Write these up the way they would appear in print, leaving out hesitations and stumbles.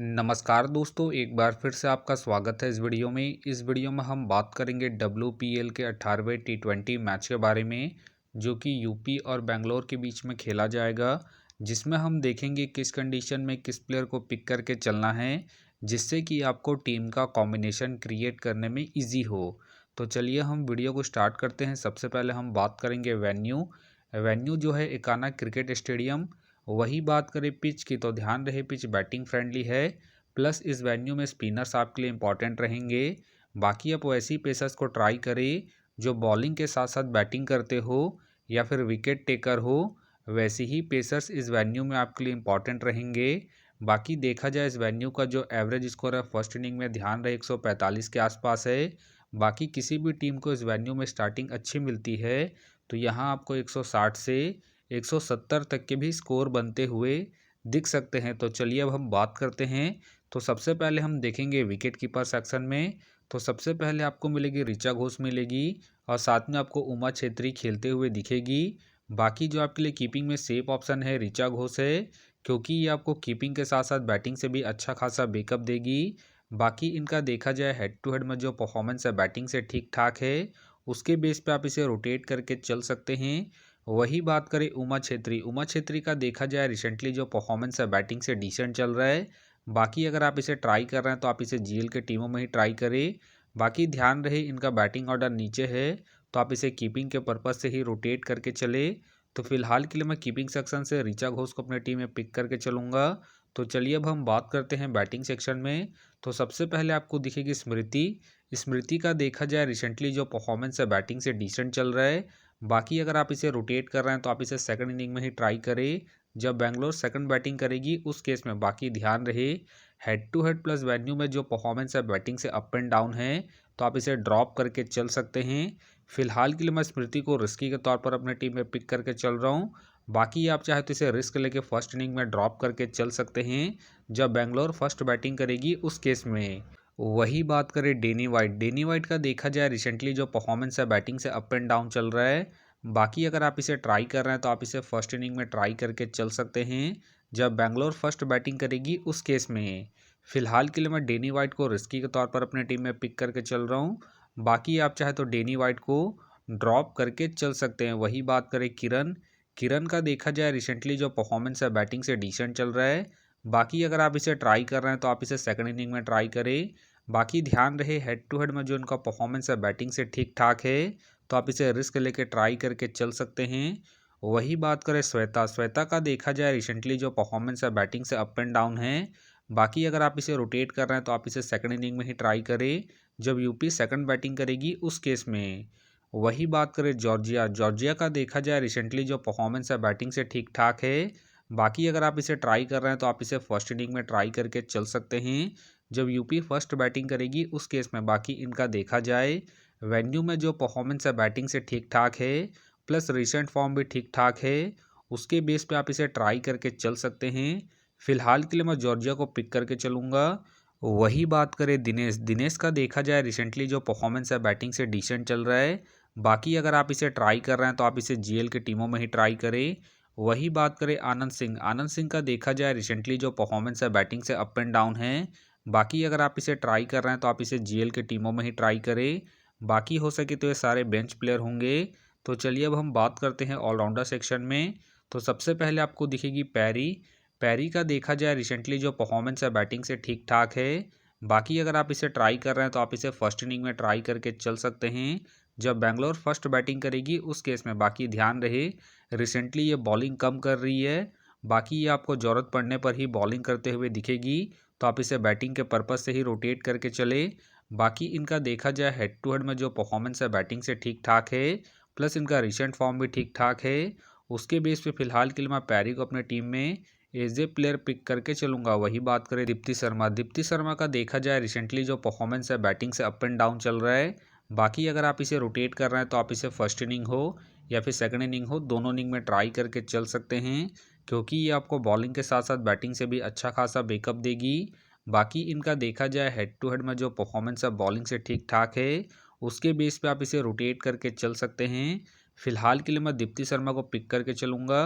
नमस्कार दोस्तों, एक बार फिर से आपका स्वागत है इस वीडियो में। इस वीडियो में हम बात करेंगे WPL के 18वें T20 मैच के बारे में, जो कि यूपी और बेंगलोर के बीच में खेला जाएगा, जिसमें हम देखेंगे किस कंडीशन में किस प्लेयर को पिक करके चलना है, जिससे कि आपको टीम का कॉम्बिनेशन क्रिएट करने में ईजी हो। तो चलिए हम वीडियो को स्टार्ट करते हैं। सबसे पहले हम बात करेंगे वेन्यू। वेन्यू जो है एकाना क्रिकेट स्टेडियम। वही बात करें पिच की, तो ध्यान रहे पिच बैटिंग फ्रेंडली है, प्लस इस वेन्यू में स्पिनर्स आपके लिए इंपॉर्टेंट रहेंगे। बाकी आप वैसी पेसर्स को ट्राई करें जो बॉलिंग के साथ साथ बैटिंग करते हो या फिर विकेट टेकर हो। वैसे ही पेसर्स इस वेन्यू में आपके लिए इंपॉर्टेंट रहेंगे। बाकी देखा जाए इस वेन्यू का जो एवरेज स्कोर है फर्स्ट इनिंग में, ध्यान रहे 145 के आसपास है। बाकी किसी भी टीम को इस वेन्यू में स्टार्टिंग अच्छी मिलती है, तो यहाँ आपको 160 से 170 तक के भी स्कोर बनते हुए दिख सकते हैं। तो चलिए अब हम बात करते हैं। तो सबसे पहले हम देखेंगे विकेट कीपर सेक्शन में। तो सबसे पहले आपको मिलेगी ऋचा घोष मिलेगी, और साथ में आपको उमा छेत्री खेलते हुए दिखेगी। बाकी जो आपके लिए कीपिंग में सेफ ऑप्शन है ऋचा घोष है, क्योंकि ये आपको कीपिंग के साथ साथ बैटिंग से भी अच्छा खासा बैकअप देगी। बाकी इनका देखा जाए हेड टू हेड में जो परफॉर्मेंस है बैटिंग से ठीक ठाक है, उसके बेस पे आप इसे रोटेट करके चल सकते हैं। वही बात करें उमा छेत्री का देखा जाए रिसेंटली जो परफॉर्मेंस है बैटिंग से डिसेंट चल रहा है। बाकी अगर आप इसे ट्राई कर रहे हैं तो आप इसे जीएल के टीमों में ही ट्राई करें। बाकी ध्यान रहे इनका बैटिंग ऑर्डर नीचे है, तो आप इसे कीपिंग के पर्पज़ से ही रोटेट करके चले। तो फिलहाल के लिए मैं कीपिंग सेक्शन से ऋचा घोष को अपने टीम में पिक करके चलूँगा। तो चलिए अब हम बात करते हैं बैटिंग सेक्शन में। तो सबसे पहले आपको दिखेगी स्मृति। स्मृति का देखा जाए रिसेंटली जो परफॉर्मेंस है बैटिंग से डिसेंट चल रहा है। बाकी अगर आप इसे रोटेट कर रहे हैं तो आप इसे सेकंड इनिंग में ही ट्राई करें, जब बेंगलोर सेकंड बैटिंग करेगी उस केस में। बाकी ध्यान रहे head to head plus venue में जो परफॉर्मेंस है बैटिंग से अप एंड डाउन है, तो आप इसे ड्रॉप करके चल सकते हैं। फिलहाल के लिए मैं स्मृति को रिस्की के तौर पर अपने टीम में पिक करके चल रहा हूँ। बाकी आप चाहे तो इसे रिस्क लेके फर्स्ट इनिंग में ड्रॉप करके चल सकते हैं, जब बेंगलोर फर्स्ट बैटिंग करेगी उस केस में। वही बात करें डेनी वाइट का देखा जाए रिसेंटली जो परफॉर्मेंस है बैटिंग से अप एंड डाउन चल रहा है। बाकी अगर आप इसे ट्राई कर रहे हैं तो आप इसे फर्स्ट इनिंग में ट्राई करके चल सकते हैं, जब बेंगलोर फर्स्ट बैटिंग करेगी उस केस में। फिलहाल के लिए मैं डेनी वाइट को रिस्की के तौर पर अपने टीम में पिक करके चल रहा हूँ। बाकी आप चाहे तो डेनी वाइट को ड्रॉप करके चल सकते हैं। वही बात करें किरण किरण का देखा जाए रिसेंटली जो परफॉर्मेंस है बैटिंग से डिसेंट चल रहा है। बाकी अगर आप इसे ट्राई कर रहे हैं तो आप इसे सेकंड इनिंग में ट्राई करें। बाकी ध्यान रहे हेड टू हेड में जो इनका परफॉर्मेंस है बैटिंग से ठीक ठाक है, तो आप इसे रिस्क लेके ट्राई करके चल सकते हैं। वही बात करें श्वेता का देखा जाए रिसेंटली जो परफॉर्मेंस है बैटिंग से अप एंड डाउन है। बाकी अगर आप इसे रोटेट कर रहे हैं तो आप इसे सेकंड इनिंग में ही ट्राई करें, जब यूपी सेकंड बैटिंग करेगी उस केस में। वही बात करें जॉर्जिया का देखा जाए रिसेंटली जो परफॉर्मेंस है बैटिंग से ठीक ठाक है। बाकी अगर आप इसे ट्राई कर रहे हैं तो आप इसे फर्स्ट इनिंग में ट्राई करके चल सकते हैं, जब यूपी फर्स्ट बैटिंग करेगी उस केस में। बाकी इनका देखा जाए वेन्यू में जो परफॉर्मेंस है बैटिंग से ठीक ठाक है, प्लस रिसेंट फॉर्म भी ठीक ठाक है, उसके बेस पे आप इसे ट्राई करके चल सकते हैं। फिलहाल के लिए मैं जॉर्जिया को पिक करके चलूँगा। वही बात करें दिनेश का देखा जाए रिसेंटली जो परफॉर्मेंस है बैटिंग से डिसेंट चल रहा है। बाकी अगर आप इसे ट्राई कर रहे हैं तो आप इसे जीएल के टीमों में ही ट्राई करें। वही बात करें आनंद सिंह का देखा जाए रिसेंटली जो परफॉर्मेंस है बैटिंग से अप एंड डाउन है। बाकी अगर आप इसे ट्राई कर रहे हैं तो आप इसे जीएल के टीमों में ही ट्राई करें। बाकी हो सके तो ये सारे बेंच प्लेयर होंगे। तो चलिए अब हम बात करते हैं ऑलराउंडर सेक्शन में। तो सबसे पहले आपको दिखेगी पैरी का देखा जाए रिसेंटली जो परफॉर्मेंस है बैटिंग से ठीक ठाक है। बाकी अगर आप इसे ट्राई कर रहे हैं तो आप इसे फर्स्ट इनिंग में ट्राई करके चल सकते हैं, जब बेंगलोर फर्स्ट बैटिंग करेगी उस केस में। बाकी ध्यान रहे रिसेंटली ये बॉलिंग कम कर रही है। बाकी ये आपको ज़रूरत पड़ने पर ही बॉलिंग करते हुए दिखेगी, तो आप इसे बैटिंग के पर्पज़ से ही रोटेट करके चले। बाकी इनका देखा जाए हेड टू हेड में जो परफॉर्मेंस है बैटिंग से ठीक ठाक है, प्लस इनका रिसेंट फॉर्म भी ठीक ठाक है। उसके बेस पे फिलहाल के लिए मैं पैरी को अपने टीम में एज ए प्लेयर पिक करके चलूँगा। वही बात करें दीप्ति शर्मा का देखा जाए रिसेंटली जो परफॉर्मेंस है बैटिंग से अप एंड डाउन चल रहा है। बाकी अगर आप इसे रोटेट कर रहे हैं तो आप इसे फर्स्ट इनिंग हो या फिर सेकंड इनिंग हो, दोनों इनिंग में ट्राई करके चल सकते हैं, क्योंकि ये आपको बॉलिंग के साथ साथ बैटिंग से भी अच्छा खासा बैकअप देगी। बाकी इनका देखा जाए हेड टू हेड में जो परफॉर्मेंस है बॉलिंग से ठीक ठाक है, उसके बेस पे आप इसे रोटेट करके चल सकते हैं। फिलहाल के लिए मैं दीप्ति शर्मा को पिक करके चलूँगा।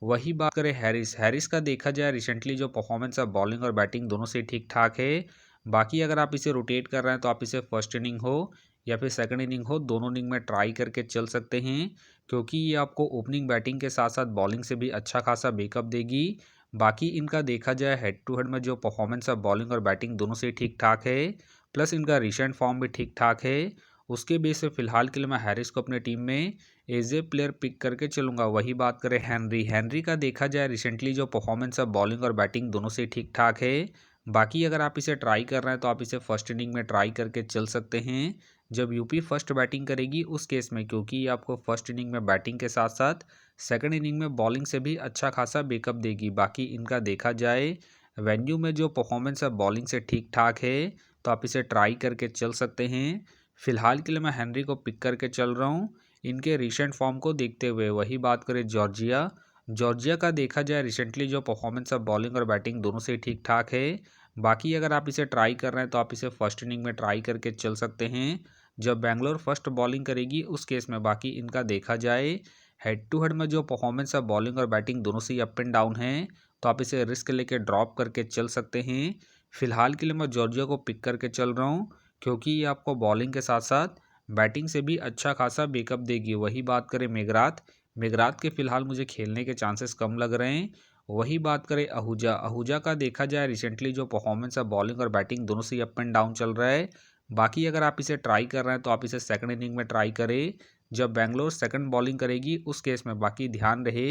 वही बात करें हैरिस, हैरिस का देखा जाए रिसेंटली जो परफॉर्मेंस है बॉलिंग और बैटिंग दोनों से ठीक ठाक है। बाकी अगर आप इसे रोटेट कर रहे हैं तो आप इसे फर्स्ट इनिंग हो या फिर सेकंड इनिंग हो, दोनों इनिंग में ट्राई करके चल सकते हैं, क्योंकि ये आपको ओपनिंग बैटिंग के साथ साथ बॉलिंग से भी अच्छा खासा बैकअप देगी। बाकी इनका देखा जाए हेड टू हेड में जो परफॉर्मेंस है बॉलिंग और बैटिंग दोनों से ठीक ठाक है, प्लस इनका रिसेंट फॉर्म भी ठीक ठाक है। उसके बेस पे फिलहाल के लिए मैं हैरिस को अपने टीम में एज ए प्लेयर पिक करके चलूंगा। वही बात करें हेनरी, हेनरी का देखा जाए रिसेंटली जो परफॉर्मेंस है बॉलिंग और बैटिंग दोनों से ठीक ठाक है। बाकी अगर आप इसे ट्राई कर रहे हैं तो आप इसे फर्स्ट इनिंग में ट्राई करके चल सकते हैं जब यूपी फर्स्ट बैटिंग करेगी उस केस में, क्योंकि ये आपको फर्स्ट इनिंग में बैटिंग के साथ साथ सेकंड इनिंग में बॉलिंग से भी अच्छा खासा बैकअप देगी। बाकी इनका देखा जाए वेन्यू में जो परफॉर्मेंस है बॉलिंग से ठीक ठाक है, तो आप इसे ट्राई करके चल सकते हैं। फिलहाल के लिए मैं हेनरी को पिक करके चल रहा हूँ इनके रिसेंट फॉर्म को देखते हुए। वही बात करें जॉर्जिया, जॉर्जिया का देखा जाए रिसेंटली जो परफॉर्मेंस है बॉलिंग और बैटिंग दोनों से ठीक ठाक है। बाकी अगर आप इसे ट्राई कर रहे हैं तो आप इसे फर्स्ट इनिंग में ट्राई करके चल सकते हैं जब बैंगलोर फर्स्ट बॉलिंग करेगी उस केस में। बाकी इनका देखा जाए हेड टू हेड में जो परफॉर्मेंस है बॉलिंग और बैटिंग दोनों से ही अप एंड डाउन है, तो आप इसे रिस्क लेके ड्रॉप करके चल सकते हैं। फिलहाल के लिए मैं जॉर्जिया को पिक करके चल रहा हूँ, क्योंकि ये आपको बॉलिंग के साथ साथ बैटिंग से भी अच्छा खासा बैकअप देगी। वही बात करें मेगराथ, मेगराथ के फिलहाल मुझे खेलने के चांसेस कम लग रहे हैं। वही बात करें आहूजा, आहूजा का देखा जाए रिसेंटली जो परफॉर्मेंस है बॉलिंग और बैटिंग दोनों से ही अप एंड डाउन चल रहा है। बाकी अगर आप इसे ट्राई कर रहे हैं तो आप इसे सेकंड इनिंग में ट्राई करें जब बैंगलोर सेकंड बॉलिंग करेगी उस केस में। बाकी ध्यान रहे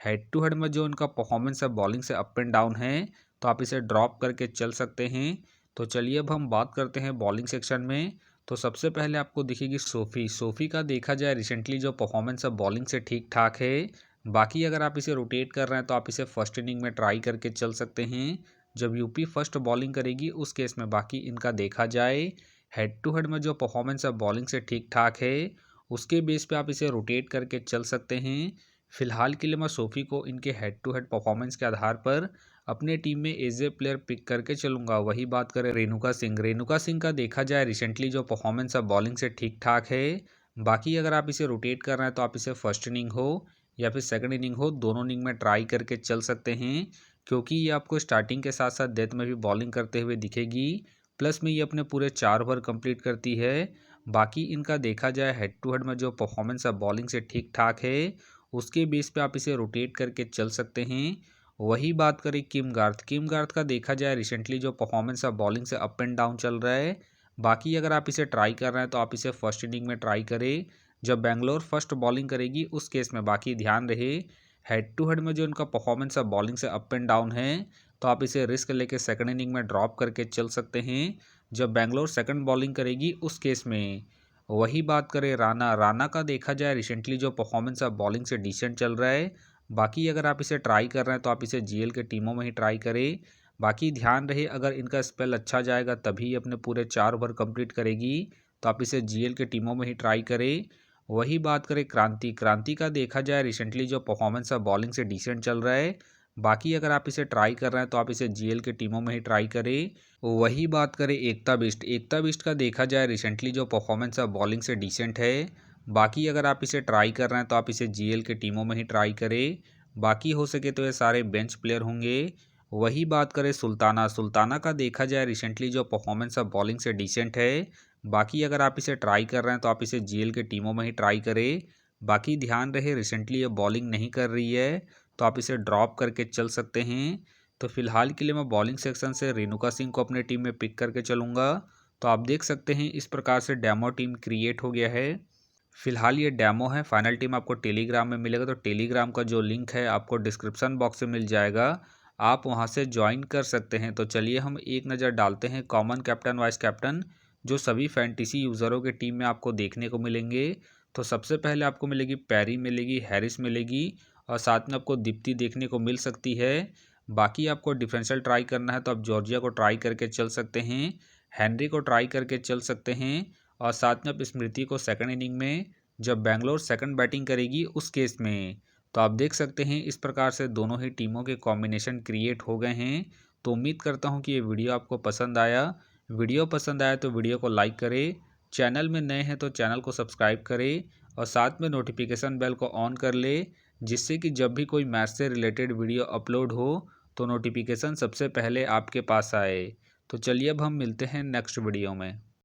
हेड टू हेड में जो इनका परफॉर्मेंस है बॉलिंग से अप एंड डाउन है, तो आप इसे ड्रॉप करके चल सकते हैं। तो चलिए अब हम बात करते हैं बॉलिंग सेक्शन में। तो सबसे पहले आपको दिखेगी सोफ़ी, सोफ़ी का देखा जाए रिसेंटली जो परफॉर्मेंस है बॉलिंग से ठीक ठाक है। बाकी अगर आप इसे रोटेट कर रहे हैं तो आप इसे फर्स्ट इनिंग में ट्राई करके चल सकते हैं जब यूपी फर्स्ट बॉलिंग करेगी उस केस में। बाकी इनका देखा जाए हेड टू हेड में जो परफॉर्मेंस है बॉलिंग से ठीक ठाक है, उसके बेस पे आप इसे रोटेट करके चल सकते हैं। फिलहाल के लिए मैं सोफ़ी को इनके हेड टू हेड परफॉर्मेंस के आधार पर अपने टीम में एज ए प्लेयर पिक करके चलूंगा। वही बात करें रेणुका सिंह, रेणुका सिंह का देखा जाए रिसेंटली जो परफॉर्मेंस है बॉलिंग से ठीक ठाक है। बाकी अगर आप इसे रोटेट कर रहे हैं तो आप इसे फर्स्ट इनिंग हो या फिर सेकंड इनिंग हो, दोनों इनिंग में ट्राई करके चल सकते हैं, क्योंकि ये आपको स्टार्टिंग के साथ साथ डेथ में भी बॉलिंग करते हुए दिखेगी। प्लस में ये अपने पूरे 4 ओवर कंप्लीट करती है। बाकी इनका देखा जाए हेड टू हेड में जो परफॉर्मेंस है बॉलिंग से ठीक ठाक है, उसके बेस पे आप इसे रोटेट करके चल सकते हैं। वही बात करें किम गार्थ, किम गार्थ का देखा जाए रिसेंटली जो परफॉर्मेंस है बॉलिंग से अप एंड डाउन चल रहा है। बाकी अगर आप इसे ट्राई कर रहे हैं तो आप इसे फर्स्ट इनिंग में ट्राई करें जब बैंगलोर फर्स्ट बॉलिंग करेगी उस केस में। बाकी ध्यान रहे हेड टू हेड में जो इनका परफॉर्मेंस है बॉलिंग से अप एंड डाउन है, तो आप इसे रिस्क लेके सेकंड इनिंग में ड्रॉप करके चल सकते हैं जब बैंगलोर सेकंड बॉलिंग करेगी उस केस में। वही बात करें राणा, राणा का देखा जाए रिसेंटली जो परफॉर्मेंस है बॉलिंग से डिसेंट चल रहा है। बाकी अगर आप इसे ट्राई कर रहे हैं तो आप इसे जीएल के टीमों में ही ट्राई करें। बाकी ध्यान रहे अगर इनका स्पेल अच्छा जाएगा तभी अपने पूरे 4 ओवर कंप्लीट करेगी, तो आप इसे जीएल के टीमों में ही ट्राई करें। वही बात करें क्रांति, क्रांति का देखा जाए रिसेंटली जो परफॉर्मेंस है बॉलिंग से डिसेंट चल रहा है। बाकी अगर आप इसे ट्राई कर रहे हैं तो आप इसे जीएल के टीमों में ही ट्राई करें। वही बात करें एकता बिष्ट, एकता बिष्ट का देखा जाए रिसेंटली जो परफॉर्मेंस है बॉलिंग से डिसेंट है। बाकी अगर आप इसे ट्राई कर रहे हैं तो आप इसे जीएल के टीमों में ही ट्राई करें। बाकी हो सके तो ये सारे बेंच प्लेयर होंगे। वही बात करें सुल्ताना, सुल्ताना का देखा जाए रिसेंटली जो परफॉर्मेंस है बॉलिंग से डिसेंट है। बाकी अगर आप इसे ट्राई कर रहे हैं तो आप इसे जीएल के टीमों में ही ट्राई करें। बाकी ध्यान रहे रिसेंटली ये बॉलिंग नहीं कर रही है, तो आप इसे ड्रॉप करके चल सकते हैं। तो फिलहाल के लिए मैं बॉलिंग सेक्शन से रेणुका सिंह को अपने टीम में पिक करके चलूँगा। तो आप देख सकते हैं इस प्रकार से डेमो टीम क्रिएट हो गया है। फिलहाल ये डेमो है, फाइनल टीम आपको टेलीग्राम में मिलेगा। तो टेलीग्राम का जो लिंक है आपको डिस्क्रिप्शन बॉक्स में मिल जाएगा, आप वहां से ज्वाइन कर सकते हैं। तो चलिए हम एक नज़र डालते हैं कॉमन कैप्टन वाइस कैप्टन जो सभी फैंटेसी यूज़रों के टीम में आपको देखने को मिलेंगे। तो सबसे पहले आपको मिलेगी पैरी मिलेगी, हैरिस मिलेगी और साथ में आपको दीप्ति देखने को मिल सकती है। बाकी आपको डिफरेंशियल ट्राई करना है तो आप जॉर्जिया को ट्राई करके चल सकते हैं, हेनरी को ट्राई करके चल सकते हैं और साथ में आप स्मृति को सेकंड इनिंग में जब बैंगलोर सेकंड बैटिंग करेगी उस केस में। तो आप देख सकते हैं इस प्रकार से दोनों ही टीमों के कॉम्बिनेशन क्रिएट हो गए हैं। तो उम्मीद करता हूं कि ये वीडियो आपको पसंद आया। वीडियो पसंद आया तो वीडियो को लाइक करें, चैनल में नए हैं तो चैनल को सब्सक्राइब करें और साथ में नोटिफिकेशन बेल को ऑन कर ले, जिससे कि जब भी कोई मैच से रिलेटेड वीडियो अपलोड हो तो नोटिफिकेशन सबसे पहले आपके पास आए। तो चलिए अब हम मिलते हैं नेक्स्ट वीडियो में।